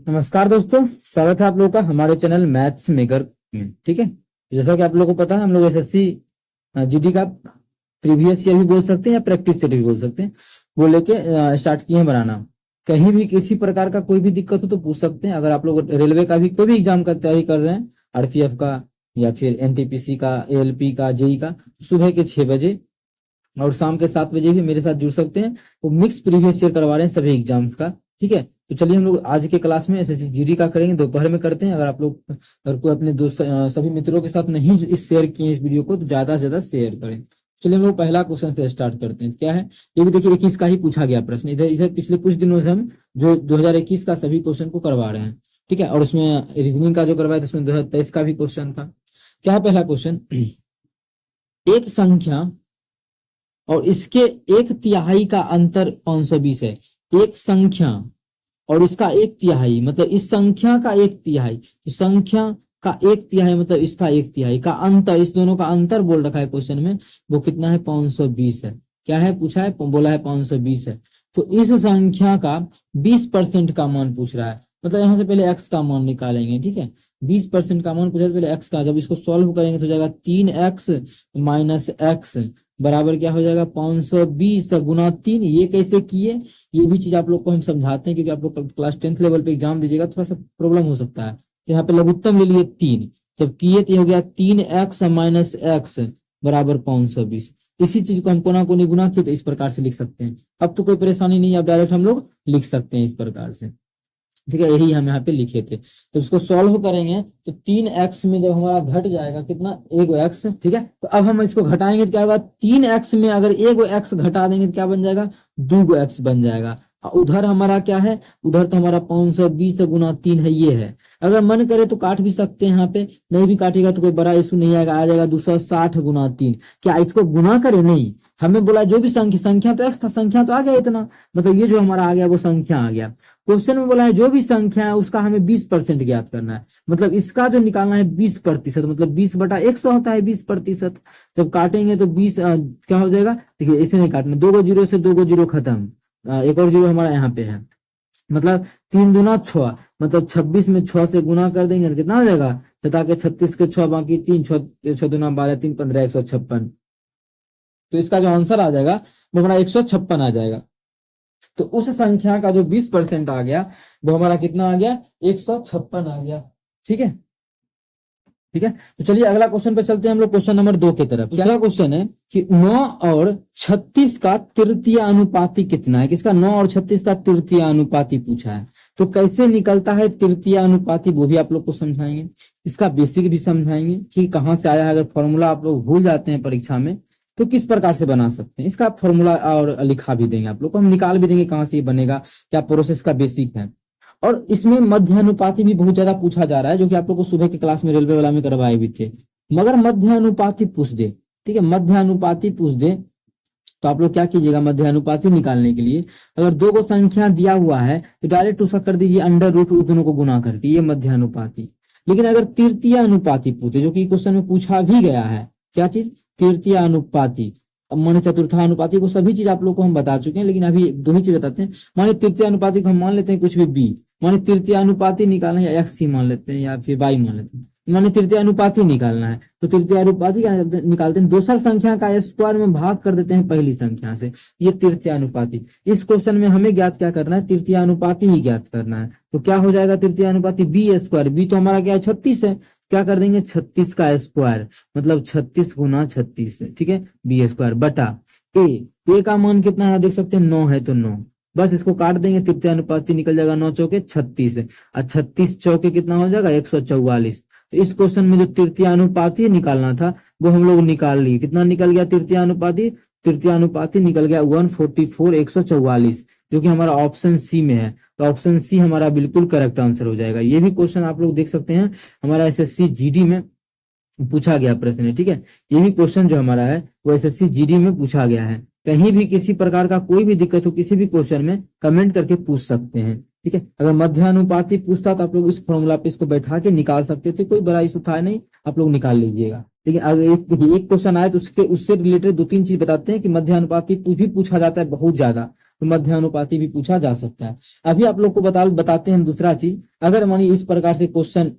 नमस्कार दोस्तों, स्वागत है आप लोगों का हमारे चैनल मैथ्स मेकर में। ठीक है, जैसा कि आप लोगों को पता है, हम लोग एसएससी जीडी का प्रीवियस ईयर भी बोल सकते हैं या प्रैक्टिस सेट भी बोल सकते हैं, वो लेके स्टार्ट किए हैं बनाना। कहीं भी किसी प्रकार का कोई भी दिक्कत हो तो पूछ सकते हैं। अगर आप लोग रेलवे का भी कोई भी एग्जाम का तैयारी कर रहे हैं, आरपीएफ का या फिर एनटीपीसी का, एएलपी का, जेई का, सुबह के 6 बजे और शाम के 7 बजे भी मेरे साथ जुड़ सकते हैं। वो मिक्स प्रीवियस ईयर करवा रहे हैं सभी एग्जाम्स का। ठीक है, तो चलिए हम लोग आज के क्लास में एसएससी जीडी का करेंगे, दोपहर में करते हैं। अगर आप लोग अगर कोई अपने दोस्त सभी मित्रों के साथ नहीं इस शेयर किए इस वीडियो को, तो ज्यादा से ज्यादा शेयर करें। चलिए हम लोग पहला क्वेश्चन से स्टार्ट करते हैं। क्या है ये भी देखिए, 21 का ही पूछा गया प्रश्न। इधर इधर पिछले कुछ दिनों से हम जो 2021 का सभी क्वेश्चन को करवा रहे हैं। ठीक है, और उसमें रीजनिंग का जो करवाया था उसमें 2023 का भी क्वेश्चन था। क्या है पहला क्वेश्चन? एक संख्या और इसके 1/3 का अंतर 520 है। एक संख्या और इसका 1/3, मतलब इस संख्या का 1/3, तो संख्या का 1/3 मतलब इसका 1/3 का अंतर, इस दोनों का अंतर बोल रखा है क्वेश्चन में, वो कितना है? 520 है। क्या है पूछा है? बोला है 520 है। तो इस संख्या का 20% का मान पूछ रहा है, मतलब यहाँ से पहले x का मान निकालेंगे। ठीक है, 20% का मान पूछा है, पहले x का, जब इसको सॉल्व करेंगे तो हो जाएगा 3x माइनस x बराबर क्या हो जाएगा? 520 गुना 3। ये कैसे किए, ये भी चीज आप लोग को हम समझाते हैं, क्योंकि आप लोग क्लास 10th लेवल पे एग्जाम दीजिएगा, थोड़ा सा प्रॉब्लम हो सकता है। तो यहाँ पे लघुत्तम ले लिए 3, जब किए तो ये हो गया 3x माइनस एक्स बराबर 520। इसी चीज को हम कोना कोनी गुना किए तो इस प्रकार से लिख सकते हैं। अब तो कोई परेशानी नहीं है, अब डायरेक्ट हम लोग लिख सकते हैं इस प्रकार से। ठीक है, यही हम यहाँ पे लिखे थे। तो इसको सॉल्व करेंगे तो 3x में जब हमारा घट जाएगा कितना? 1x। ठीक है, तो अब हम इसको घटाएंगे तो क्या होगा? 3x में अगर 1x घटा देंगे तो क्या बन जाएगा? 2x बन जाएगा। उधर हमारा क्या है? उधर तो हमारा 520 गुना 3 है, ये है। अगर मन करे तो काट भी सकते हैं, यहाँ पे नहीं भी काटेगा तो कोई बड़ा इशू नहीं आएगा, आ जाएगा 260 गुना 3। क्या इसको गुना करे? नहीं, हमें बोला जो भी संख्या तो x था, संख्या तो आ गया इतना, मतलब ये जो हमारा आ गया वो संख्या आ गया। क्वेश्चन में बोला है जो भी संख्या है उसका हमें 20% ज्ञात करना है, मतलब इसका जो निकालना है 20%, मतलब 20/100 होता है 20%। जब काटेंगे तो 20 क्या हो जाएगा? देखिए इसे नहीं काटना, 2 जीरो से 2 जीरो खत्म, एक और जीरो हमारा यहाँ पे है, मतलब 3 दूना 6, मतलब 26 में 6 से गुना कर देंगे तो कितना हो जाएगा? ताकि 36 के 6 बाकी 3, 6 दूना 12, 3 15, 156। तो इसका जो आंसर आ जाएगा वो हमारा 156 आ जाएगा। तो उस संख्या का जो 20% आ गया वो हमारा कितना आ गया? 156 आ गया। ठीक है, ठीक है। तो चलिए अगला क्वेश्चन पे चलते हैं हम लोग, क्वेश्चन नंबर 2 की तरफ। दूसरा क्वेश्चन है कि 9 और 36 का तृतीय अनुपाती कितना है? किसका? 9 और 36 का तृतीय अनुपाती पूछा है। तो कैसे निकलता है तृतीय अनुपाती, वो भी आप लोग को समझाएंगे। इसका बेसिक भी समझाएंगे कि कहाँ से आया है। अगर फॉर्मूला आप लोग भूल जाते हैं परीक्षा में तो किस प्रकार से बना सकते हैं, इसका फॉर्मूला और लिखा भी देंगे आप लोग को, हम निकाल भी देंगे कहाँ से ये बनेगा, क्या प्रोसेस का बेसिक है। और इसमें मध्य अनुपाती भी बहुत ज्यादा पूछा जा रहा है, जो कि आप लोग को सुबह के क्लास में रेलवे वाला में करवाए भी थे। मगर मध्य अनुपाती पूछ दे, ठीक है, मध्य अनुपाती पूछ दे तो आप लोग क्या कीजिएगा? मध्य अनुपाती निकालने के लिए अगर 2 को संख्या दिया हुआ है तो डायरेक्ट उसका कर दीजिए अंडर रूट, उस दोनों को गुना करके, ये मध्य अनुपाती। लेकिन अगर तृतीय अनुपाती पूछे, जो कि क्वेश्चन में पूछा भी गया है, क्या चीज? तृतीय अनुपाती। अब माने चतुर्था अनुपाती, वो सभी चीज आप लोग को हम बता चुके हैं, लेकिन अभी 2 ही चीज बताते हैं। माने तृतीय अनुपाती को हम मान लेते हैं कुछ भी बी, माने तृतीय अनुपाती निकालना है, या एक्स ही मान लेते हैं या फिर वाई मान लेते हैं, माने तृतीय अनुपाती निकालना है। तो तृतीय अनुपाती क्या निकालते हैं? दूसर संख्या का स्क्वायर में भाग कर देते हैं पहली संख्या से, ये तृतीय अनुपाती। इस क्वेश्चन में हमें ज्ञात क्या करना है? तृतीय अनुपाती ही ज्ञात करना है। तो क्या हो जाएगा तृतीय अनुपाती? बी स्क्वायर, बी तो हमारा क्या है? 36 है, क्या कर देंगे? 36 का स्क्वायर, मतलब 36 गुना 36 है। ठीक है, बी स्क्वायर बटा ए का मान कितना है? देख सकते हैं 9 है, तो 9, बस इसको काट देंगे, तृतीय अनुपाती निकल जाएगा 9 चौके 36 है, और 36 चौके कितना हो जाएगा? 144। तो इस क्वेश्चन में जो तृतीय अनुपाती निकालना था वो हम लोग निकाल लिए। कितना निकल गया तृतीय अनुपाती? तृतीय अनुपाती निकल गया 144 144, जो कि हमारा ऑप्शन सी में है। तो ऑप्शन सी हमारा बिल्कुल करेक्ट आंसर हो जाएगा। ये भी क्वेश्चन आप लोग देख सकते हैं, हमारा एसएससी जीडी में पूछा गया प्रश्न है। ठीक है, ये भी क्वेश्चन जो हमारा है वो एसएससी जीडी में पूछा गया है। कहीं भी किसी प्रकार का कोई भी दिक्कत हो किसी भी क्वेश्चन में कमेंट करके पूछ सकते हैं। ठीक है, अगर मध्यानुपाती पूछता तो आप लोग इस फॉर्मूला पे इसको बैठा के निकाल सकते थे, कोई बड़ा इशू था नहीं, आप लोग निकाल लीजिएगा। लेकिन अगर एक क्वेश्चन आए तो उससे रिलेटेड 2-3 चीज बताते हैं कि मध्यानुपाती भी पूछा जाता है बहुत ज्यादा। तो मध्यानुपाती भी पूछा जा सकता है। अभी आप लोग को बताते हैं हम दूसरा चीज। अगर मानिए इस प्रकार से क्वेश्चन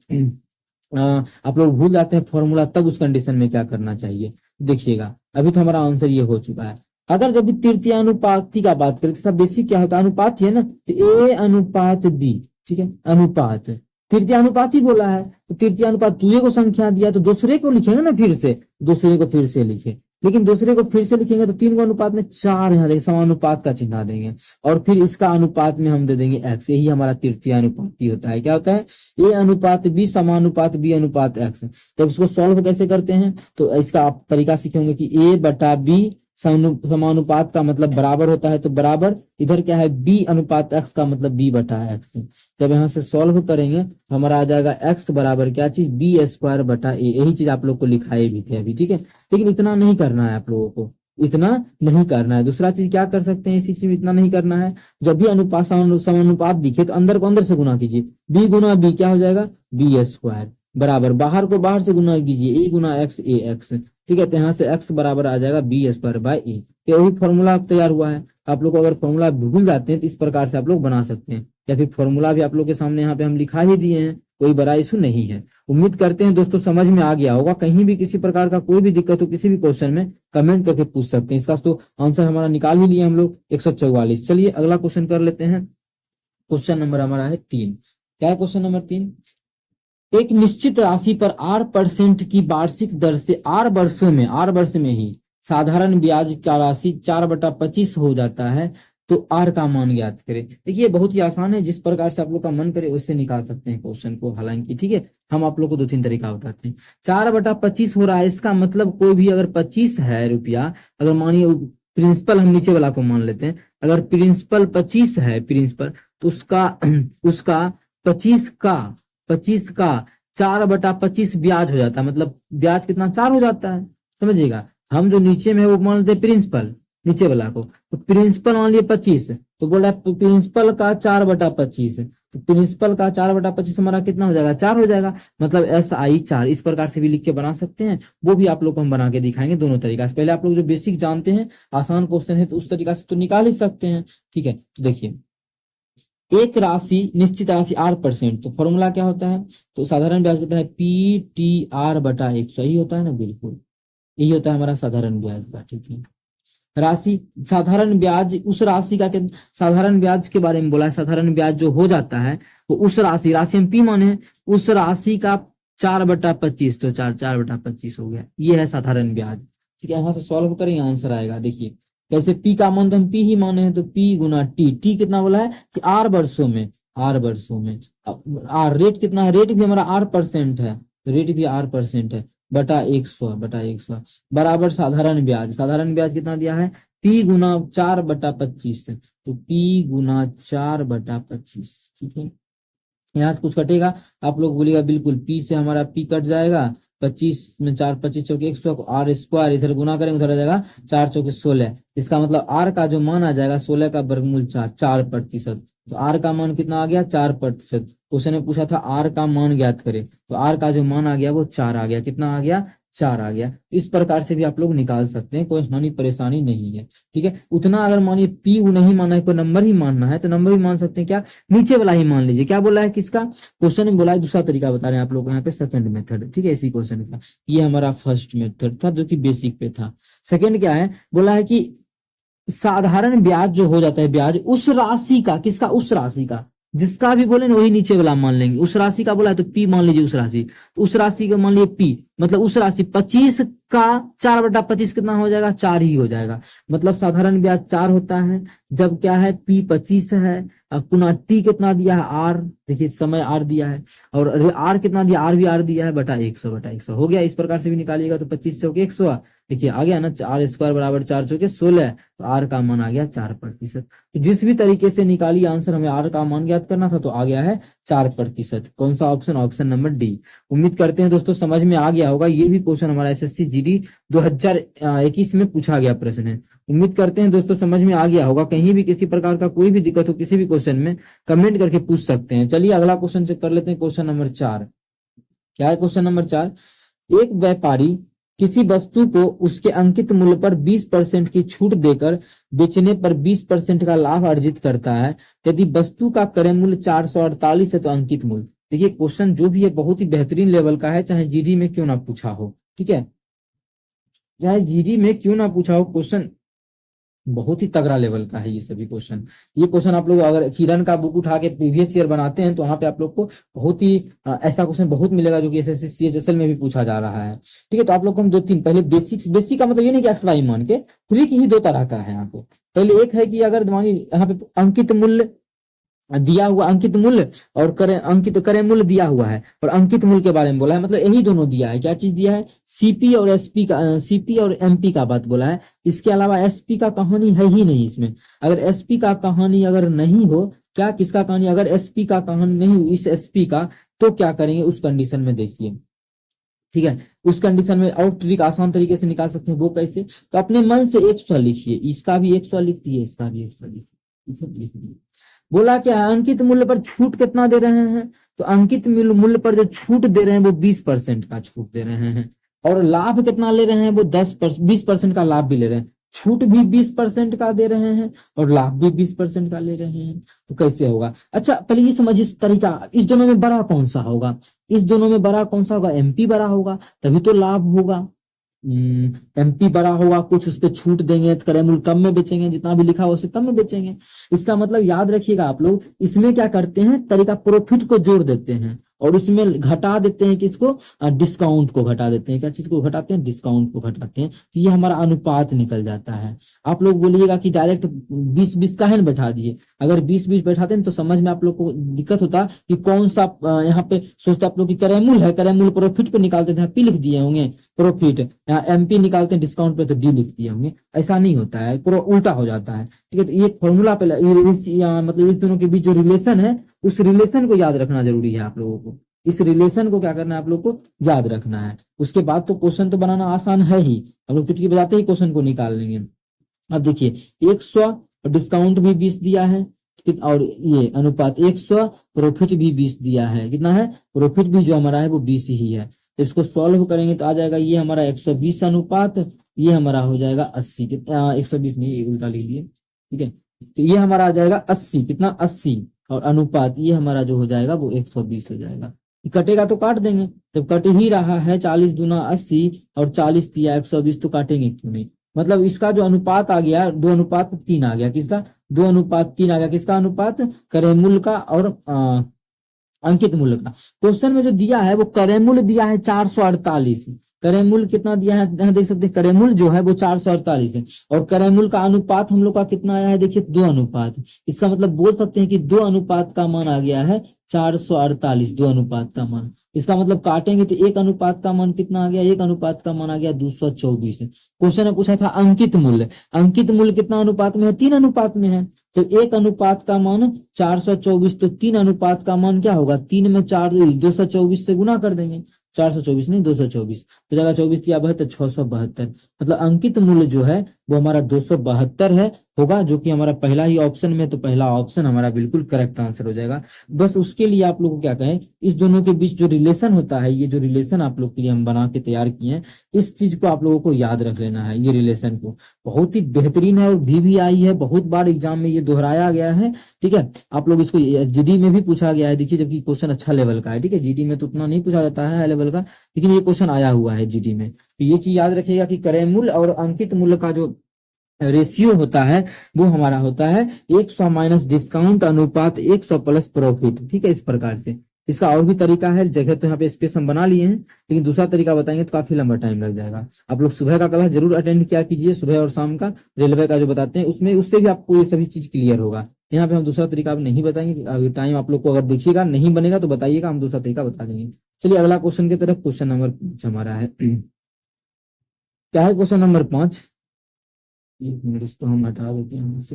आप लोग भूल जाते हैं फॉर्मूला, तब उस कंडीशन में क्या करना चाहिए देखिएगा। अभी तो हमारा आंसर ये हो चुका है। अगर जब भी तृतीय अनुपाती का बात करें, इसका बेसिक क्या होता है, अनुपात ही है ना, तो ए अनुपात बी, ठीक है, अनुपात तृतीय अनुपाती बोला है, तो तृतीय अनुपात दूसरे को संख्या दिया तो दूसरे को लिखेंगे ना, फिर से दूसरे को फिर से लिखे, लेकिन दूसरे को फिर से लिखेंगे तो 3 को अनुपात में 4 यहाँ देंगे, समानुपात का चिन्ह देंगे और फिर इसका अनुपात में हम दे देंगे x। यही हमारा तृतीय अनुपाती होता है। क्या होता है, ए अनुपात बी समानुपात बी अनुपात x। जब इसको सॉल्व कैसे करते हैं तो इसका आप तरीका सीखेंगे कि ए बटा बी समानुपात का मतलब बराबर होता है, तो बराबर इधर क्या है बी अनुपात x का मतलब बी बटा एक्स। जब यहाँ से सॉल्व करेंगे तो हमारा आ जाएगा x बराबर क्या चीज, बी स्क्वायर बटा ए। यही चीज आप लोग को लिखाए भी थे अभी, ठीक है, लेकिन इतना नहीं करना है आप लोगों को, इतना नहीं करना है। दूसरा चीज क्या कर सकते हैं, इसी चीज में इतना नहीं करना है, जब भी अनुपात समानुपात दिखे तो अंदर को अंदर से गुना कीजिए, बी गुना बी क्या हो जाएगा, बी स्क्वायर बराबर बाहर को बाहर से गुना कीजिए, ए गुना एक्स ए एक्स, ठीक है, तो यहाँ से x बराबर आ जाएगा बी स्क्वायर बाई ए। तो यही फॉर्मूला तैयार हुआ है। आप लोग को अगर फॉर्मूला भूल जाते हैं तो इस प्रकार से आप लोग बना सकते हैं, या फिर फॉर्मूला भी आप लोग के सामने यहाँ पे हम लिखा ही दिए हैं, कोई बड़ा इशू नहीं है। उम्मीद करते हैं दोस्तों समझ में आ गया होगा। कहीं भी किसी प्रकार का कोई भी दिक्कत हो किसी भी क्वेश्चन में कमेंट करके पूछ सकते हैं। इसका तो आंसर हमारा निकाल ही लिया हम लोग 144। चलिए अगला क्वेश्चन कर लेते हैं। क्वेश्चन नंबर हमारा है 3। क्या है क्वेश्चन नंबर 3, एक निश्चित राशि पर 8% की वार्षिक दर से 8 वर्ष में ही साधारण ब्याज का राशि 4/25 हो जाता है, तो आर का मान ज्ञात करें। देखिए बहुत ही आसान है, जिस प्रकार से आप लोग का मन करे उससे निकाल सकते हैं क्वेश्चन को। हालांकि ठीक है, हम आप लोग को 2-3 तरीका बताते हैं। 4/25 हो रहा है, इसका मतलब कोई भी अगर 25 है रुपया, अगर मानिए प्रिंसिपल हम नीचे वाला को मान लेते हैं, अगर प्रिंसिपल 25 है प्रिंसिपल, तो उसका 25 का 4/25 ब्याज हो जाता है। मतलब ब्याज कितना, 4 हो जाता है, समझिएगा। हम जो नीचे में है वो मान लेते हैं प्रिंसिपल, नीचे वाला को, तो प्रिंसिपल मान लिए 25, तो बोला प्रिंसिपल का 4/25, तो प्रिंसिपल का 4/25 हमारा कितना हो जाएगा, 4 हो जाएगा। मतलब SI 4 इस प्रकार से भी लिख के बना सकते हैं, वो भी आप लोग को हम बना के दिखाएंगे दोनों तरीका से। पहले आप लोग जो बेसिक जानते हैं, आसान क्वेश्चन है तो उस तरीका से तो निकाल ही सकते हैं, ठीक है। तो देखिए एक राशि निश्चित राशि 8%, तो फॉर्मूला क्या होता है, तो साधारण ब्याज होता है PTR/100, यही होता है ना, बिल्कुल यही होता है हमारा साधारण ब्याज का, ठीक है। राशि साधारण ब्याज उस राशि का, साधारण ब्याज के बारे में बोला है, साधारण ब्याज जो हो जाता है वो उस राशि हम P माने हैं, उस राशि का 4/25, तो 4/25 हो गया, ये है साधारण ब्याज, ठीक है। यहाँ से सॉल्व करेंगे आंसर आएगा। देखिए कैसे, P का मान तो हम P ही माने हैं, तो P गुना T कितना बोला है कि 8 वर्षों में, 8 वर्षों में। आर रेट कितना है, रेट भी हमारा 8% है, रेट भी 8% है, बटा 100 बराबर साधारण ब्याज कितना दिया है, P गुना 4/25, तो P गुना 4/25, ठीक है। यहाँ से कुछ कटेगा, आप लोग बोलिएगा बिल्कुल P से हमारा P कट जाएगा, 25 में 4 25 चौके 100, आर स्क्वायर इधर गुना करेंगे उधर आ जाएगा 4 चौके 16। इसका मतलब आर का जो मान आ जाएगा 16 का वर्गमूल 4%। तो आर का मान कितना आ गया, 4%। क्वेश्चन में पूछा था आर का मान ज्ञात करे, तो आर का जो मान आ गया वो 4 आ गया। कितना आ गया, 4 आ गया। इस प्रकार से भी आप लोग निकाल सकते हैं, कोई हानि परेशानी नहीं है, ठीक है। उतना अगर मानिए P नहीं माना है, कोई नंबर ही मानना है तो नंबर भी मान सकते हैं। क्या, नीचे वाला ही मान लीजिए। क्या बोला है, किसका, क्वेश्चन में बोला है दूसरा तरीका बता रहे हैं आप लोग को यहाँ पे, सेकंड मेथड, ठीक है। इसी क्वेश्चन का ये हमारा फर्स्ट मेथड था जो कि बेसिक पे था। सेकंड क्या है, बोला है कि साधारण ब्याज जो हो जाता है, ब्याज उस राशि का, किसका, उस राशि का, जिसका भी बोले ना वही नीचे वाला मान लेंगे। उस राशि का बोला है तो P मान लीजिए, उस राशि का मान लीजिए P, मतलब उस राशि 25 का 4/25 कितना हो जाएगा, 4 ही हो जाएगा। मतलब साधारण ब्याज 4 होता है जब क्या है, P 25 है, पुनः T कितना दिया है, R, देखिए समय R दिया है, और R कितना दिया, R भी R दिया है, बटा 100 हो गया। इस प्रकार से भी निकालिएगा तो 25 चौके 100, देखिए आ गया ना, R स्क्वायर बराबर 4 चौके 16, तो R का मान आ गया 4%। तो जिस भी तरीके से निकालिए आंसर, हमें R का मान ज्ञात करना था तो आ गया है 4%। कौन सा ऑप्शन, ऑप्शन नंबर डी। उम्मीद करते हैं दोस्तों समझ में आ गया होगा। ये भी क्वेश्चन हमारा SSC GD 2021 में पूछा गया प्रश्न है। उम्मीद करते हैं दोस्तों समझ में आ गया होगा। कहीं भी किसी प्रकार का कोई भी दिक्कत हो किसी भी क्वेश्चन में कमेंट करके पूछ सकते हैं। चलिए अगला क्वेश्चन चेक कर लेते हैं, क्वेश्चन नंबर 4। क्या है क्वेश्चन नंबर 4, एक व्यापारी किसी वस्तु को उसके अंकित मूल्य पर 20% की छूट देकर बेचने पर 20% का लाभ अर्जित करता है। यदि वस्तु का क्रय मूल्य 448 है तो अंकित मूल्य। देखिए क्वेश्चन जो भी है बहुत ही बेहतरीन लेवल का है, चाहे जीडी में क्यों ना पूछा हो, ठीक है, चाहे जीडी में क्यों ना पूछा हो, क्वेश्चन बहुत ही तगड़ा लेवल का है ये सभी क्वेश्चन। ये क्वेश्चन आप लोग अगर किरण का बुक उठा के प्रीवियस ईयर बनाते हैं तो वहां पे आप लोग को बहुत ही ऐसा क्वेश्चन बहुत मिलेगा जो कि एसएससी सीएचएसएल में भी पूछा जा रहा है। ठीक है, तो आप लोग को हम दो तीन पहले बेसिक्स, बेसिक का मतलब ये नहीं कि एक्स वाई मान के, ट्रिक ही दो तरह का है यहाँ पे। पहले एक है कि अगर मानिए यहाँ पे अंकित मूल्य दिया हुआ, अंकित मूल्य और अंकित क्रय मूल्य दिया हुआ है, और अंकित मूल्य के बारे में बोला है, मतलब यही दोनों दिया है। क्या चीज दिया है? सीपी और एसपी का, सीपी और एमपी का बात बोला है। इसके अलावा एसपी का कहानी है ही नहीं इसमें। अगर एसपी का कहानी अगर नहीं हो, क्या किसका कहानी, अगर एसपी का कहानी नहीं हो इस एसपी का, तो क्या करेंगे उस कंडीशन में देखिए। ठीक है, उस कंडीशन में और ट्रिक आसान तरीके से निकाल सकते हैं। वो कैसे? तो अपने मन से 100 लिखिए, इसका भी 100 लिख दिए, इसका भी 100 लिख दिए। बोला क्या है? अंकित मूल्य पर छूट कितना दे रहे हैं? तो अंकित मूल्य पर जो छूट दे रहे हैं वो 20% का छूट दे रहे हैं, और लाभ कितना ले रहे हैं? वो 20% का लाभ भी ले रहे हैं। छूट भी 20% का दे रहे हैं और लाभ भी 20% का ले रहे हैं। तो कैसे होगा? अच्छा पहले ये समझिए तरीका, इस दोनों में बड़ा कौन सा होगा? इस दोनों में बड़ा कौन सा होगा? एमपी बड़ा होगा, तभी तो लाभ होगा। एमपी बड़ा होगा, कुछ उस पर छूट देंगे तो क्रय मूल्य कम में बेचेंगे, जितना भी लिखा हो उसे कम में बेचेंगे। इसका मतलब याद रखिएगा आप लोग, इसमें क्या करते हैं तरीका, प्रॉफिट को जोड़ देते हैं और इसमें घटा देते हैं किसको? डिस्काउंट को घटा देते हैं। क्या चीज को घटाते हैं? डिस्काउंट को घटाते हैं। तो ये हमारा अनुपात निकल जाता है। आप लोग बोलिएगा कि डायरेक्ट 20-20 का है ना बैठा दिए, अगर 20-20 बैठाते हैं तो समझ में आप लोग को दिक्कत होता कि कौन सा यहाँ पे सोचते आप लोग कि क्रय मूल्य है, क्रय मूल्य प्रॉफिट पे निकालते थे, पी लिख दिए होंगे प्रॉफिट, यहाँ एमपी निकालते हैं डिस्काउंट पे तो डी लिख दिए होंगे। ऐसा नहीं होता है, पूरा उल्टा हो जाता है। ठीक है, तो ये फॉर्मूला पे मतलब इस दोनों के बीच जो रिलेशन है उस रिलेशन को याद रखना जरूरी है आप लोगों को। इस रिलेशन को क्या करना है आप लोग को? याद रखना है। उसके बाद तो क्वेश्चन तो बनाना आसान है ही, हम लोग चुटकी बजाते ही क्वेश्चन को निकाल लेंगे। अब देखिए 100 डिस्काउंट भी 20 दिया है, और ये अनुपात 100 प्रॉफिट भी 20 दिया है। कितना है? प्रॉफिट भी जो हमारा है वो 20 ही है। तो इसको सॉल्व करेंगे तो आ जाएगा ये हमारा 120 अनुपात, ये हमारा हो जाएगा 80। 120 नहीं, उल्टा लिख दिए। ठीक है, तो ये हमारा आ जाएगा 80। कितना? 80, और अनुपात ये हमारा जो हो जाएगा वो 120 हो जाएगा। कटेगा तो काट देंगे, जब कट ही रहा है 40 दूना 80 और 40 दिया 120 तो काटेंगे क्यों नहीं। मतलब इसका जो अनुपात आ गया 2:3 आ गया। किसका? 2:3 आ गया। किसका अनुपात? क्रय मूल्य का और अंकित मूल्य का। क्वेश्चन में जो दिया है वो क्रय मूल्य दिया है 448, क्रय मूल्य कितना दिया है यहाँ देख सकते हैं, क्रय मूल्य जो है वो 448 है, और क्रय मूल्य का अनुपात हम लोग का कितना आया है? देखिए 2 अनुपात। इसका मतलब बोल सकते हैं कि 2 अनुपात का मान आ गया है 448, 2 अनुपात का मान। इसका मतलब काटेंगे तो 1 अनुपात का मान कितना आ गया? 1 अनुपात का मान आ गया 224। क्वेश्चन में पूछा था अंकित मूल्य, अंकित मूल्य कितना अनुपात में है? 3 अनुपात में है। तो 1 अनुपात का मान 424, तो 3 अनुपात का मान क्या होगा? 3 में 4 224 से गुना कर देंगे, 424 नहीं 224 तो जाएगा 24 दिया 72, 672। मतलब अंकित मूल्य जो है वो हमारा 272 है होगा, जो कि हमारा पहला ही ऑप्शन में, तो पहला ऑप्शन हमारा बिल्कुल करेक्ट आंसर हो जाएगा। बस उसके लिए आप लोग को क्या कहें, इस दोनों के बीच जो रिलेशन होता है, ये जो रिलेशन आप लोग के लिए हम बना के तैयार किए हैं, इस चीज को आप लोगों को याद रख लेना है। ये रिलेशन को बहुत ही बेहतरीन है और भी आई है, बहुत बार एग्जाम में ये दोहराया गया है। ठीक है, आप लोग इसको जीडी में भी पूछा गया है, देखिए जबकि क्वेश्चन अच्छा लेवल का है। ठीक है, जीडी में तो उतना नहीं पूछा जाता है हाई लेवल का, लेकिन ये क्वेश्चन आया हुआ है जीडी में। तो ये चीज याद रखिएगा कि क्रय मूल्य और अंकित मूल्य का जो रेशियो होता है वो हमारा होता है 100 माइनस डिस्काउंट अनुपात 100 प्लस प्रॉफिट। ठीक है, इस प्रकार से। इसका और भी तरीका है, जगह तो यहाँ पे स्पेस हम बना लिए हैं, लेकिन दूसरा तरीका बताएंगे तो काफी लंबा टाइम लग जाएगा। आप लोग सुबह का क्लास जरूर अटेंड किया कीजिए, सुबह और शाम का रेलवे का जो बताते हैं उसमें, उससे भी आपको ये सभी चीज क्लियर होगा। यहाँ पे हम दूसरा तरीका अब नहीं बताएंगे, अगर टाइम आप लोग को अगर देखिएगा नहीं बनेगा तो बताइएगा, हम दूसरा तरीका बता देंगे। चलिए अगला क्वेश्चन की तरफ, क्वेश्चन नंबर 5 हमारा है। क्या है क्वेश्चन नंबर 5? 1 मिनट, इसको हम हटा देते हैं यहाँ से।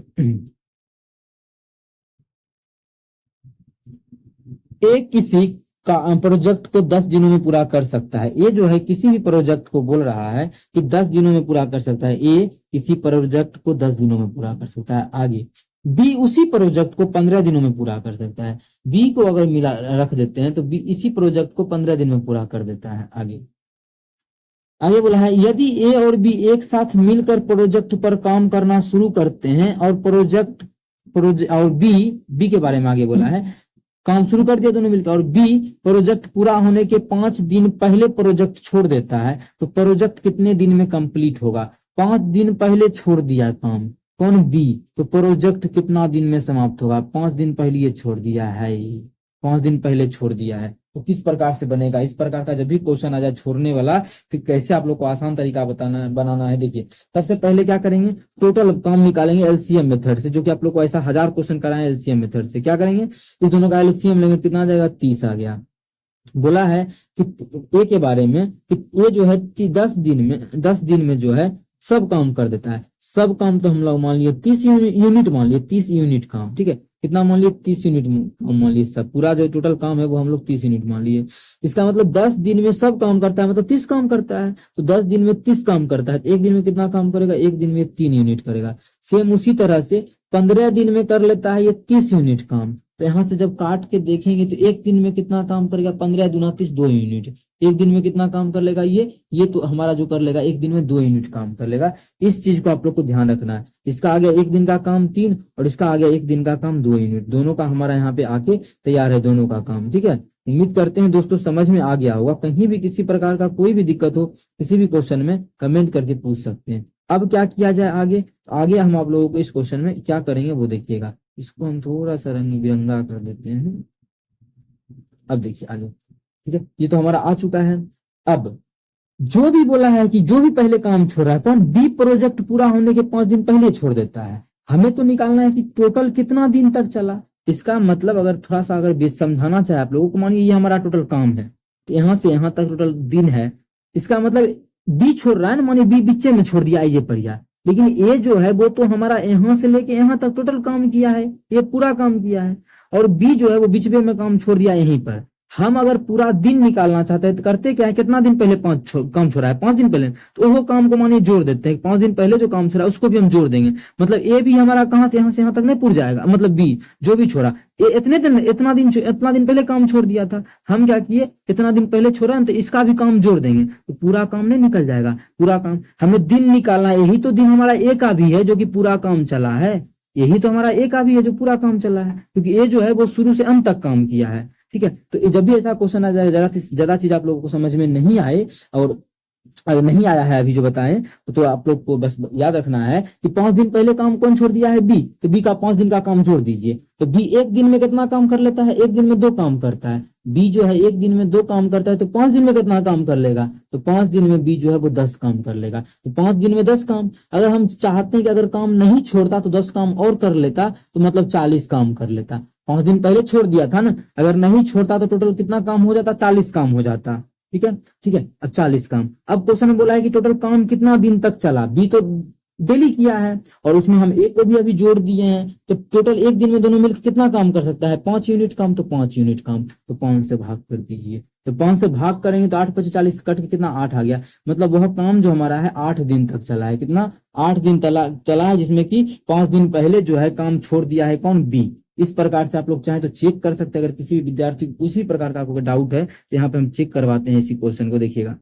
एक किसी का प्रोजेक्ट को 10 दिनों में पूरा कर सकता है। ये जो है किसी भी प्रोजेक्ट को बोल रहा है कि 10 दिनों में पूरा कर सकता है। ए किसी प्रोजेक्ट को 10 दिनों में पूरा कर सकता है। आगे बी उसी प्रोजेक्ट को 15 दिनों में पूरा कर सकता है। बी को अगर मिला रख देते हैं तो बी इसी प्रोजेक्ट को 15 दिन में पूरा कर देता है। आगे आगे बोला है यदि ए और बी एक साथ मिलकर प्रोजेक्ट पर काम करना शुरू करते हैं और प्रोजेक्ट और बी के बारे में आगे बोला है काम शुरू कर दिया दोनों मिलकर और बी प्रोजेक्ट पूरा होने के 5 दिन पहले प्रोजेक्ट छोड़ देता है तो प्रोजेक्ट कितने दिन में कंप्लीट होगा। 5 दिन पहले छोड़ दिया काम कौन बी तो प्रोजेक्ट कितना दिन में समाप्त होगा। 5 दिन पहले ये छोड़ दिया है 5 दिन पहले छोड़ दिया है तो किस प्रकार से बनेगा। इस प्रकार का जब भी क्वेश्चन आ जाए छोड़ने वाला तो कैसे आप लोग को आसान तरीका बनाना है। देखिए सबसे पहले क्या करेंगे टोटल काम निकालेंगे एलसीएम मेथड से जो कि आप लोग को ऐसा 1000 क्वेश्चन कराए एलसीएम मेथड से। क्या करेंगे इस दोनों का एलसीएम लेंगे कितना आ जाएगा 30 आ गया। बोला है कि ए के बारे में कि ए जो है 10 दिन में जो है सब काम कर देता है। सब काम तो हम लोग मान लिए 30 यूनिट मान लिए 30 यूनिट काम ठीक है कितना मान लिए 30 यूनिट मान लिए सब पूरा जो टोटल काम है वो हम लोग 30 यूनिट मान लिए। इसका मतलब 10 दिन में सब काम करता है मतलब 30 काम करता है तो 10 दिन में 30 काम करता है तो एक दिन में कितना काम करेगा एक दिन में 3 यूनिट करेगा। सेम उसी तरह से 15 दिन में कर लेता है ये 30 यूनिट काम तो यहाँ से जब काट के देखेंगे तो एक दिन में कितना काम करेगा 15 दूना 30 2 यूनिट। एक दिन में कितना काम कर लेगा ये तो हमारा जो कर लेगा एक दिन में 2 यूनिट काम कर लेगा। इस चीज को आप लोग को ध्यान रखना है। इसका आ गया एक दिन का काम 3 और इसका आ गया एक दिन का काम 2 यूनिट दोनों का हमारा यहाँ पे आके तैयार है दोनों का काम ठीक है। उम्मीद करते हैं दोस्तों समझ में आ गया होगा। कहीं भी किसी प्रकार का कोई भी दिक्कत हो किसी भी क्वेश्चन में कमेंट करके पूछ सकते हैं। अब क्या किया जाए आगे हम आप लोगों को इस क्वेश्चन में क्या करेंगे वो देखिएगा। इसको हम थोड़ा सा रंग बिरंगा कर देते हैं। अब देखिए आगे ठीक है ये तो हमारा आ चुका है। अब जो भी बोला है कि जो भी पहले काम छोड़ रहा है कौन बी प्रोजेक्ट पूरा होने के 5 दिन पहले छोड़ देता है। हमें तो निकालना है कि टोटल कितना दिन तक चला। इसका मतलब अगर थोड़ा सा अगर समझाना चाहे आप लोगों को मानिए ये हमारा टोटल काम है तो यहाँ से यहाँ तक टोटल दिन है। इसका मतलब बी छोड़ रहा है ना मानिए बी बीचे में छोड़ दिया ये बढ़िया लेकिन ए जो है वो तो हमारा यहाँ से लेके यहाँ तक टोटल काम किया है ये पूरा काम किया है और बी जो है वो बीच में काम छोड़ दिया यहीं पर। हम अगर पूरा दिन निकालना चाहते हैं तो करते क्या है कितना दिन पहले काम छोड़ा है 5 दिन पहले तो वो काम को मानिए जोड़ देते हैं 5 दिन पहले जो काम छोड़ा उसको भी हम जोड़ देंगे मतलब ए भी हमारा कहाँ से यहाँ तक नहीं पूर जाएगा मतलब बी जो भी छोड़ा ए इतना दिन पहले काम छोड़ दिया था। हम क्या किए इतना दिन पहले छोड़ा तो इसका भी काम जोड़ देंगे तो पूरा काम नहीं निकल जाएगा। पूरा काम हमें दिन निकालना है यही तो दिन हमारा ए का भी है जो कि पूरा काम चला है यही तो हमारा ए का भी है जो पूरा काम चला है क्योंकि ए जो है वो शुरू से अंत तक काम किया है ठीक है। तो जब भी ऐसा क्वेश्चन आ जाए ज्यादा चीज आप लोगों को समझ में नहीं आए और अगर नहीं आया है अभी जो बताएं तो आप लोग को बस याद रखना है कि 5 दिन पहले काम कौन छोड़ दिया है बी तो बी का 5 दिन का काम जोड़ दीजिए तो बी एक दिन में कितना काम कर लेता है एक दिन में 2 काम करता है। बी जो है एक दिन में 2 काम करता है तो 5 दिन में कितना काम कर लेगा तो 5 दिन में बी जो है वो 10 काम कर लेगा तो 5 दिन में 10 काम। अगर हम चाहते हैं कि अगर काम नहीं छोड़ता तो 10 काम और कर लेता तो मतलब 40 काम कर लेता। 5 दिन पहले छोड़ दिया था ना अगर नहीं छोड़ता तो टोटल कितना काम हो जाता 40 काम हो जाता ठीक है। अब 40 काम। अब क्वेश्चन में बोला है कि टोटल काम कितना दिन तक चला बी तो डेली किया है और उसमें हम एक को भी अभी जोड़ दिए हैं तो टोटल एक दिन में दोनों मिलकर कितना काम कर सकता है 5 यूनिट काम तो 5 यूनिट काम तो 5 से भाग कर दीजिए तो 5 से भाग करेंगे तो 8 × 40 कट के कितना 8 आ गया मतलब वह काम जो हमारा है 8 दिन तक चला है कितना 8 दिन चला है जिसमें कि 5 दिन पहले जो है काम छोड़ दिया है कौन बी। इस प्रकार से आप लोग चाहें तो चेक कर सकते हैं। अगर किसी भी विद्यार्थी को उसी प्रकार का आपको डाउट है तो यहाँ पे हम चेक करवाते हैं इसी क्वेश्चन को। देखिएगा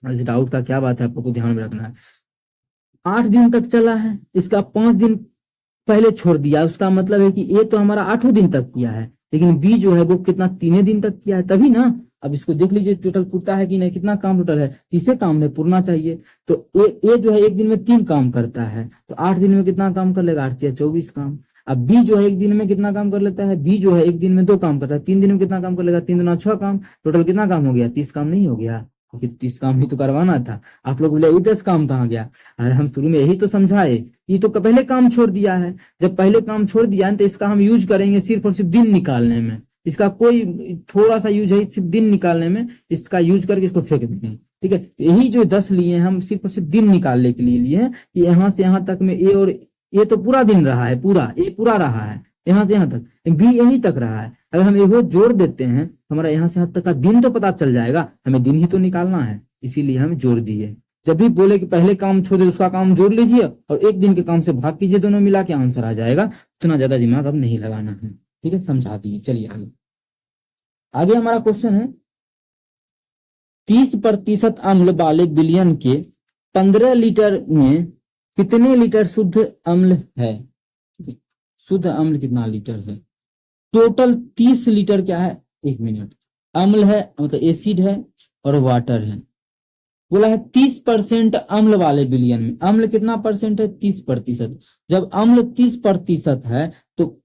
इस डाउट का क्या बात है आप लोग को ध्यान में रखना है। 8 दिन तक चला है इसका 5 दिन पहले छोड़ दिया उसका मतलब है कि ए तो हमारा 8 दिन तक किया है लेकिन बी जो है वो कितना 3 दिन तक किया है तभी ना। अब इसको देख लीजिए टोटल पूरता है कि नहीं कितना काम टोटल है 30 काम में पूरना चाहिए तो ए जो है एक दिन में 3 काम करता है तो 8 दिन में कितना काम कर लेगा 8 × 24 काम। अब बी जो है एक दिन में कितना काम कर लेता है बी जो है एक दिन में 2 काम करता है 3 दिन में कितना काम कर लेगा 3 दूना 6 काम टोटल कितना काम हो गया 30 काम नहीं हो गया क्योंकि 30 काम ही तो करवाना था। आप लोग बोले ये 10 काम कहाँ गया अरे हम शुरू में यही तो समझाए ये तो पहले काम छोड़ दिया है। जब पहले काम छोड़ दिया है तो इसका हम यूज करेंगे सिर्फ और सिर्फ दिन निकालने में। इसका कोई थोड़ा सा यूज है सिर्फ दिन निकालने में इसका यूज करके इसको फेंक देंगे ठीक है। यही जो 10 लिए हम सिर्फ और सिर्फ दिन निकालने के लिए लिए हैं कि यहाँ से यहाँ तक में ए और ये तो पूरा दिन रहा है पूरा ये पूरा रहा है यहाँ से यहाँ तक बी यहीं तक रहा है। अगर हम ये जोड़ देते हैं हमारा यहाँ से यहाँ तक का दिन तो पता चल जाएगा हमें दिन ही तो निकालना है इसीलिए हम जोड़ दिए। जब भी बोले कि पहले काम छोड़ दे उसका काम जोड़ लीजिए और एक दिन के काम से भाग कीजिए दोनों मिला के आंसर आ जाएगा। उतना ज्यादा दिमाग अब नहीं लगाना है ठीक है समझा दिए। चलिए आगे हमारा क्वेश्चन है 30% अम्ल वाले बिलियन के 15 लीटर में कितने लीटर शुद्ध अम्ल है? शुद्ध अम्ल कितना लीटर है? टोटल 30 लीटर क्या है, 1 मिनट, अम्ल है मतलब एसिड है और वाटर है। बोला है 30% अम्ल वाले बिलियन में, अम्ल कितना परसेंट है? 30%। जब अम्ल 30% है तो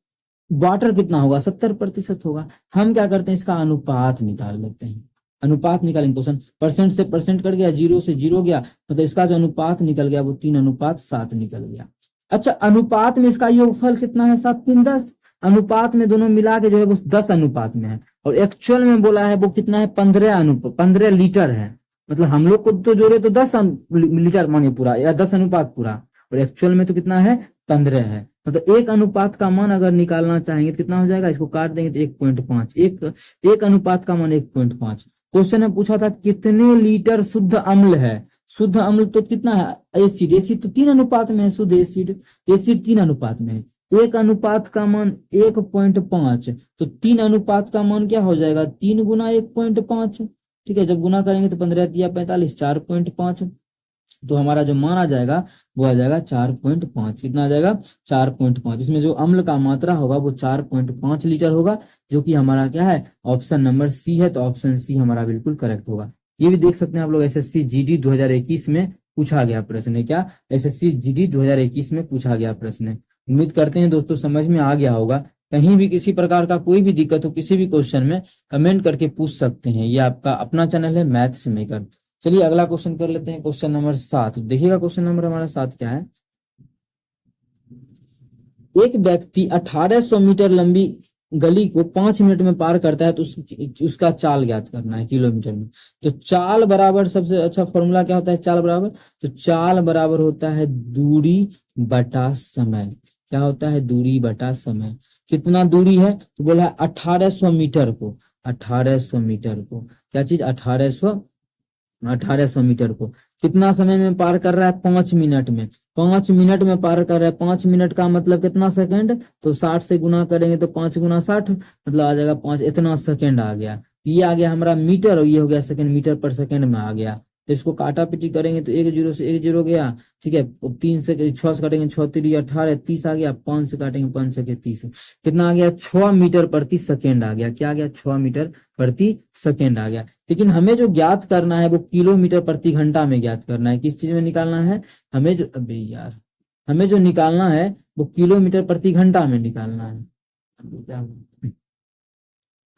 वाटर कितना होगा? 70% होगा। हम क्या करते हैं, इसका अनुपात निकाल लेते हैं। अनुपात निकालेंगे, क्वेश्चन परसेंट से परसेंट कट गया, 0 से 0 गया, मतलब इसका जो अनुपात निकल गया वो 3:7 निकल गया। अच्छा, अनुपात में इसका योगफल कितना है? 7:3:10। अनुपात में दोनों मिला के जो है वो 10 अनुपात में है, और एक्चुअल में बोला है वो कितना है? 15 लीटर है। मतलब हम लोग को तो जोड़े तो 10 लीटर माने पूरा, या 10 अनुपात पूरा, और एक्चुअल में तो कितना है? 15 है। मतलब एक अनुपात का मान अगर निकालना चाहेंगे तो कितना हो जाएगा? इसको काट देंगे तो 1.5। एक अनुपात का मान 1.5। क्वेश्चन में पूछा था कितने लीटर शुद्ध अम्ल है। शुद्ध अम्ल तो कितना है? एसिड, एसिड तो 3 अनुपात में है। शुद्ध एसिड, एसिड 3 अनुपात में है। एक अनुपात का मान 1.5, तो 3 अनुपात का मान क्या हो जाएगा? 3 गुना 1.5। ठीक है, जब गुना करेंगे तो 15 दिया 45, 4.5, तो हमारा जो मान आ जाएगा वो आ जाएगा 4.5। कितना आ जाएगा? 4.5। इसमें जो अम्ल का मात्रा होगा वो 4.5 लीटर होगा, जो कि हमारा क्या है? ऑप्शन नंबर सी है। तो ऑप्शन सी हमारा बिल्कुल करेक्ट होगा। ये भी देख सकते हैं आप लोग, एसएससी जीडी 2021 में पूछा गया प्रश्न है। क्या? एसएससी जीडी 2021 में पूछा गया प्रश्न है। उम्मीद करते हैं दोस्तों समझ में आ गया होगा। कहीं भी किसी प्रकार का कोई भी दिक्कत हो किसी भी क्वेश्चन में, कमेंट करके पूछ सकते हैं। ये आपका अपना चैनल है मैथ्स मेकर। चलिए अगला क्वेश्चन कर लेते हैं, क्वेश्चन नंबर 7। देखिएगा क्वेश्चन नंबर हमारा 7 क्या है। एक व्यक्ति 1800 मीटर लंबी गली को 5 मिनट में पार करता है, तो उसका चाल ज्ञात करना है किलोमीटर में। तो चाल बराबर, सबसे अच्छा फॉर्मूला क्या होता है चाल बराबर? तो चाल बराबर होता है दूरी बटा समय। क्या होता है? दूरी बटा समय। कितना दूरी है? तो बोला है 1800 मीटर को, 1800 मीटर को, क्या चीज? 1800 मीटर को कितना समय में पार कर रहा है? 5 मिनट में। 5 मिनट में पार कर रहा है। 5 मिनट का मतलब कितना सेकंड? तो 60 से गुना करेंगे तो 5 गुना 60, मतलब आ जाएगा 5। इतना सेकंड आ गया। ये आ गया हमारा मीटर, और ये हो गया सेकंड, मीटर पर सेकंड में आ गया। तो इसको काटा पीटी करेंगे तो 1 0 से 1 0 गया। ठीक है, 3 से 6 से काटेंगे, 6 3 18, 30 आ गया। 5 से काटेंगे, 5 से 30, कितना आ गया? 6 मीटर प्रति सेकेंड आ गया। क्या आ गया? 6 मीटर प्रति सेकेंड आ गया। लेकिन हमें जो ज्ञात करना है वो किलोमीटर प्रति घंटा में ज्ञात करना है। किस चीज में निकालना है? हमें जो, अबे यार, हमें जो निकालना है वो किलोमीटर प्रति घंटा में निकालना है।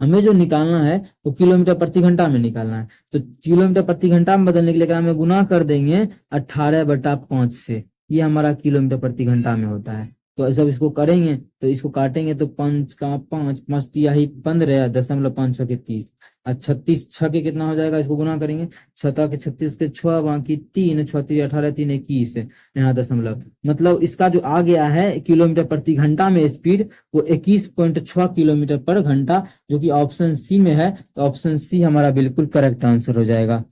हमें जो निकालना है वो किलोमीटर प्रति घंटा में निकालना है। तो किलोमीटर प्रति घंटा में बदलने के लिए हमें गुना कर देंगे 18/5 से। ये हमारा किलोमीटर प्रति घंटा में होता है। तो जब इसको करेंगे तो इसको काटेंगे तो 5 का 5, 5 तिया ही 15, 0.5 के 30, और 36 6 के कितना हो जाएगा? इसको गुना करेंगे, 6 के 36 के 6, बाकी 3, 6 3 18, 3 21, यहाँ दशमलव, मतलब इसका जो आ गया है किलोमीटर प्रति घंटा में स्पीड, वो 21.6 किलोमीटर पर घंटा, जो कि ऑप्शन सी में है। तो ऑप्शन सी हमारा बिल्कुल करेक्ट आंसर हो जाएगा।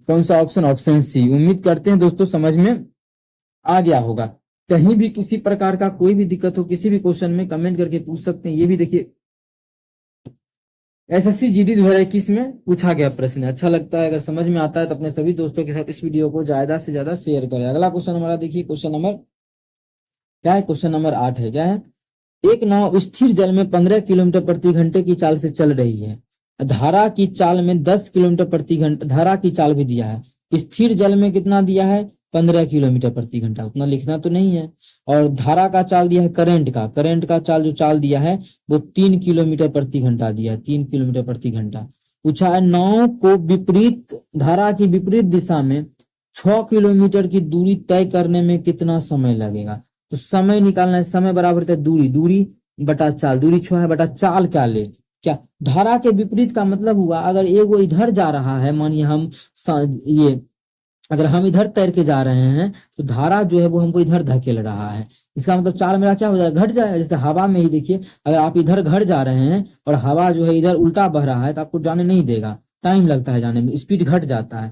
कौन सा ऑप्शन? Option C. उम्मीद करते हैं दोस्तों समझ में आ गया होगा। कहीं भी किसी प्रकार का कोई भी दिक्कत हो किसी भी क्वेश्चन में, कमेंट करके पूछ सकते हैं। ये भी देखिए एसएससी जीडी 2021 में पूछा गया प्रश्न है। अच्छा लगता है, अगर समझ में आता है तो अपने सभी दोस्तों के साथ इस वीडियो को ज्यादा से ज्यादा शेयर करें। अगला क्वेश्चन हमारा देखिए, क्वेश्चन नंबर क्या है? क्वेश्चन नंबर 8 है। क्या है? एक नाव स्थिर जल में 15 किलोमीटर प्रति घंटे की चाल से चल रही है। धारा की चाल में 10 किलोमीटर प्रति घंटा, धारा की चाल भी दिया है। स्थिर जल में कितना दिया है? 15 किलोमीटर प्रति घंटा, उतना लिखना तो नहीं है। और धारा का चाल दिया है, करंट का चाल जो चाल दिया है वो 3 किलोमीटर प्रति घंटा दिया है, 3 किलोमीटर प्रति घंटा। पूछा है नाव को विपरीत धारा की विपरीत दिशा में 6 किलोमीटर की दूरी तय करने में कितना समय लगेगा। तो समय निकालना है, समय बराबर होता है दूरी, दूरी बटा चाल। दूरी 6 है बटा चाल क्या ले, क्या धारा के विपरीत का मतलब हुआ अगर एगो इधर जा रहा है, मानिए हम ये अगर हम इधर तैर के जा रहे हैं तो धारा जो है वो हमको इधर धकेल रहा है। इसका मतलब चाल मेरा क्या हो जाएगा? घट जाएगा। जैसे हवा में ही देखिए, अगर आप इधर घर जा रहे हैं और हवा जो है इधर उल्टा बह रहा है तो आपको जाने नहीं देगा, टाइम लगता है जाने में, स्पीड घट जाता है।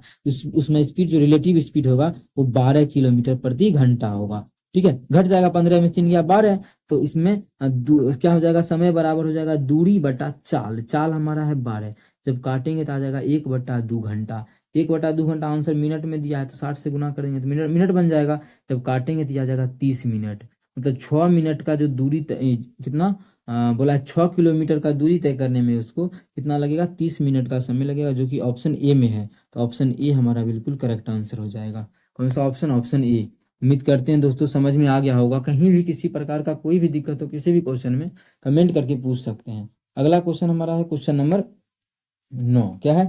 उसमें स्पीड जो रिलेटिव स्पीड होगा वो 12 किलोमीटर प्रति घंटा होगा। ठीक है, घट जाएगा, 15 में 3 गया 12, तो इसमें क्या हो जाएगा? समय बराबर हो जाएगा दूरी बटा चाल। चाल हमारा है 12, जब काटेंगे तो आ जाएगा 1/2 घंटा। 1/2 घंटा आंसर मिनट में दिया है तो 60 से गुना करेंगे तो मिनट मिनट बन जाएगा। जब काटेंगे तो आ जाएगा 30 मिनट। मतलब 6 मिनट का जो दूरी कितना बोला है, 6 किलोमीटर का दूरी तय करने में उसको कितना लगेगा, 30 मिनट का समय लगेगा, जो कि ऑप्शन ए में है। तो ऑप्शन ए हमारा बिल्कुल करेक्ट आंसर हो जाएगा। कौन सा ऑप्शन, ऑप्शन ए। उम्मीद करते हैं दोस्तों समझ में आ गया होगा। कहीं भी किसी प्रकार का कोई भी दिक्कत हो किसी भी क्वेश्चन में कमेंट करके पूछ सकते हैं। अगला क्वेश्चन हमारा है क्वेश्चन नंबर 9। क्या है,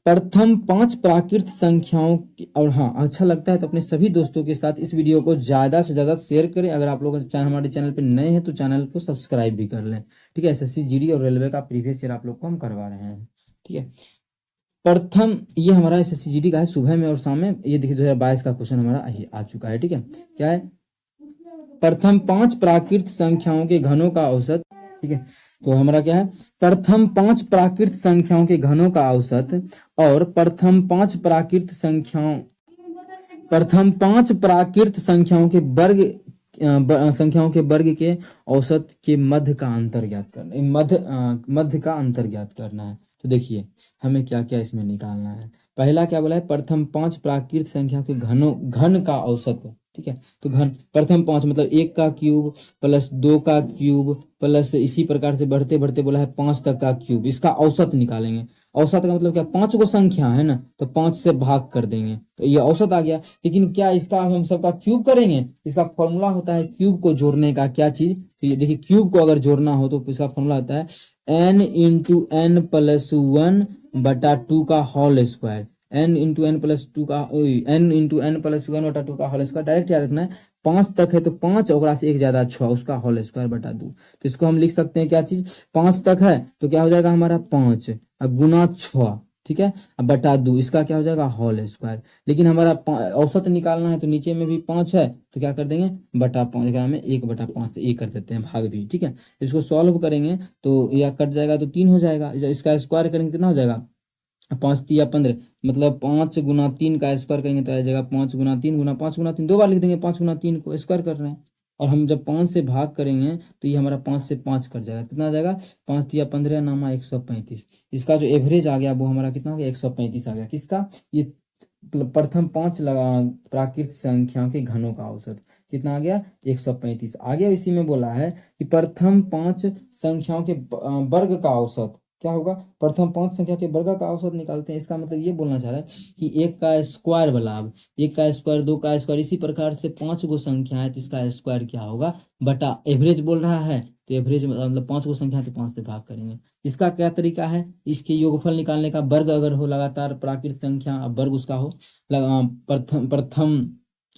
प्रथम 5 प्राकृत संख्याओं की, और हाँ अच्छा लगता है तो अपने सभी दोस्तों के साथ इस वीडियो को ज़्यादा से ज़्यादा शेयर करें। अगर आप लोग हमारे चैनल पे नए हैं तो चैनल को सब्सक्राइब भी कर लें। ठीक है, एसएससी जीडी और रेलवे का प्रीवियस ईयर आप लोग को हम करवा रहे हैं। ठीक है, प्रथम ये हमारा एसएससी जीडी का है, सुबह में और शाम में। ये देखिए 2022 का क्वेश्चन हमारा आ चुका है। ठीक है, क्या है, प्रथम 5 प्राकृत संख्याओं के घनों का औसत। ठीक है, तो हमारा क्या है, प्रथम 5 प्राकृत संख्याओं के घनों का औसत और प्रथम 5 प्राकृत संख्याओं के वर्ग संख्याओं के वर्ग के औसत के मध्य का अंतर ज्ञात करना। मध्य का अंतर ज्ञात करना है। तो देखिए हमें क्या क्या इसमें निकालना है। पहला क्या बोला है, प्रथम 5 प्राकृत संख्या के घन का औसत। ठीक है, तो घन प्रथम 5 मतलब 1 का क्यूब प्लस 2 का क्यूब प्लस इसी प्रकार से बढ़ते बढ़ते बोला है 5 तक का क्यूब, इसका औसत निकालेंगे। औसत का मतलब क्या, 5 को संख्या है ना तो 5 से भाग कर देंगे तो ये औसत आ गया। लेकिन क्या इसका हम सबका क्यूब करेंगे, इसका फॉर्मूला होता है क्यूब को जोड़ने का। क्या चीज, तो ये देखिए क्यूब को अगर जोड़ना हो तो इसका फॉर्मूला होता है n×n+1/2 का होल स्क्वायर। n×n+2 का n×n+1/2 का होल स्क्वायर। डायरेक्ट याद रखना है, 5 तक है तो 5 और से 1 ज्यादा 6 उसका होल स्क्वायर बटा 2। तो इसको हम लिख सकते हैं क्या चीज, 5 तक है तो क्या हो जाएगा हमारा 5 गुना 6। ठीक है, अब बटा 2 इसका क्या हो जाएगा होल स्क्वायर। लेकिन हमारा औसत निकालना है तो नीचे में भी 5 है तो क्या कर देंगे बटा 5, में 1/5 तो 1 कर देते हैं भाग भी। ठीक है, इसको सॉल्व करेंगे तो यह कट जाएगा तो 3 हो जाएगा। इसका स्क्वायर करेंगे कितना हो जाएगा, 5×3=15, मतलब 5×3 का स्क्वायर करेंगे तो आ जाएगा 5×3 2 बार लिख देंगे, 5×3 को स्क्वायर कर रहे हैं। और हम जब 5 से भाग करेंगे तो ये हमारा 5 से 5 कट जाएगा, कितना आ जाएगा 5×3=15 नामा 135। इसका जो एवरेज आ गया वो हमारा कितना हो गया 135 आ गया। किसका, ये प्रथम 5 प्राकृत संख्याओं के घनों का औसत कितना आ गया 135। आगे इसी में बोला है कि प्रथम 5 संख्याओं के वर्ग का औसत क्या होगा, प्रथम 5 संख्या के वर्ग का औसत निकालते हैं। इसका मतलब ये बोलना चाह रहा है कि 1 का स्क्वायर वाला, 1 का स्क्वायर 2 का स्क्वायर इसी प्रकार से 5 गो संख्या है तो इसका स्क्वायर क्या होगा बटा एवरेज बोल रहा है तो एवरेज मतलब 5 गो संख्या है तो 5 से भाग करेंगे। इसका क्या तरीका है, इसके योगफल निकालने का, वर्ग अगर हो लगातार प्राकृत संख्या वर्ग उसका हो प्रथम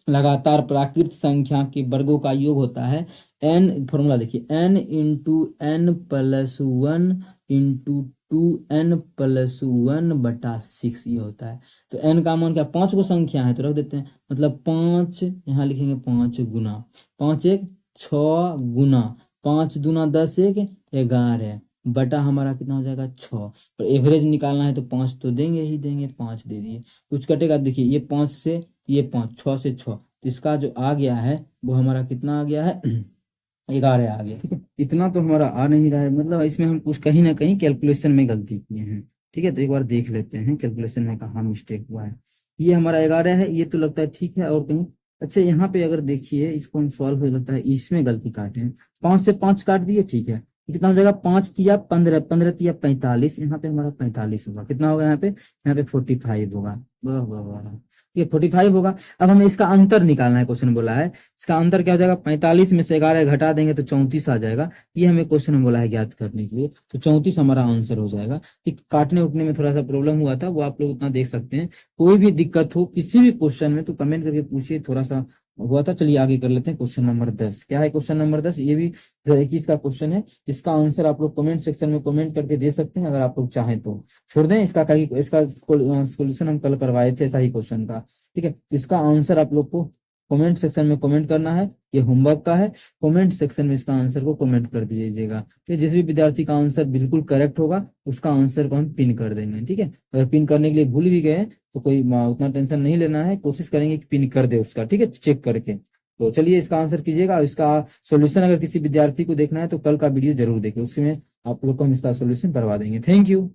लगातार प्राकृत संख्या के वर्गों का योग होता है n, फॉर्मूला देखिए n×n+1×2n+1/6 ये होता है। तो n का मान क्या, 5 को संख्या है तो रख देते हैं, मतलब 5 यहाँ लिखेंगे 5 गुना 5 1 6 गुना 5 दूना 10 1 11 बटा हमारा कितना हो जाएगा 6। और एवरेज निकालना है तो 5 तो देंगे ही देंगे, 5 दे दिए। कुछ कटेगा देखिए, ये 5 से ये 5 6 से 6 तो इसका जो आ गया है वो हमारा कितना आ गया है 11 आ गया। ठीक है, इतना तो हमारा आ नहीं रहा है, मतलब इसमें हम कुछ कहीं ना कहीं कैलकुलेशन में गलती किए हैं। ठीक है, तो एक बार देख लेते हैं कैलकुलेशन में कहाँ मिस्टेक हुआ है। ये हमारा 11 है, ये तो लगता है ठीक है और कहीं। अच्छा यहाँ पे अगर देखिए इसको हम सॉल्व हो लगता है इसमें गलती काटे हैं, 5 से 5 काट दिए। ठीक है, कितना हो जाएगा 5×3=15 15×3=45, यहाँ पे हमारा 45 होगा। कितना होगा यहाँ पे 45 होगा। वाह वाह वाह, ये 45 होगा। अब हमें इसका अंतर निकालना है, क्वेश्चन बोला है इसका अंतर क्या हो जाएगा, 45 में से 11 घटा देंगे तो 34 आ जाएगा। ये हमें क्वेश्चन में बोला है ज्ञात करने के लिए, तो 34 हमारा आंसर हो जाएगा। कि काटने उठने में थोड़ा सा प्रॉब्लम हुआ था वो आप लोग उतना देख सकते हैं। कोई भी दिक्कत हो किसी भी क्वेश्चन में तो कमेंट करके पूछिए, थोड़ा सा हुआ था। चलिए आगे कर लेते हैं क्वेश्चन नंबर 10। क्या है क्वेश्चन नंबर 10, ये भी 2021 का क्वेश्चन है। इसका आंसर आप लोग कमेंट सेक्शन में कमेंट करके दे सकते हैं अगर आप लोग चाहें तो। छोड़ दें इसका सोल्यूशन हम कल करवाए थे ऐसा ही क्वेश्चन का। ठीक है, तो इसका आंसर आप लोग को कमेंट सेक्शन में कमेंट करना है, ये होमवर्क का है। कमेंट सेक्शन में इसका आंसर को कमेंट कर दीजिएगा। ठीक, जिस भी विद्यार्थी का आंसर बिल्कुल करेक्ट होगा उसका आंसर को हम पिन कर देंगे। ठीक है, अगर पिन करने के लिए भूल भी गए तो कोई उतना टेंशन नहीं लेना है, कोशिश करेंगे कि पिन कर दे उसका। ठीक है, चेक करके। तो चलिए इसका आंसर कीजिएगा। इसका सॉल्यूशन अगर किसी विद्यार्थी को देखना है तो कल का वीडियो जरूर देखिए, उसमें आप लोग को हम इसका सॉल्यूशन करवा देंगे। Thank you.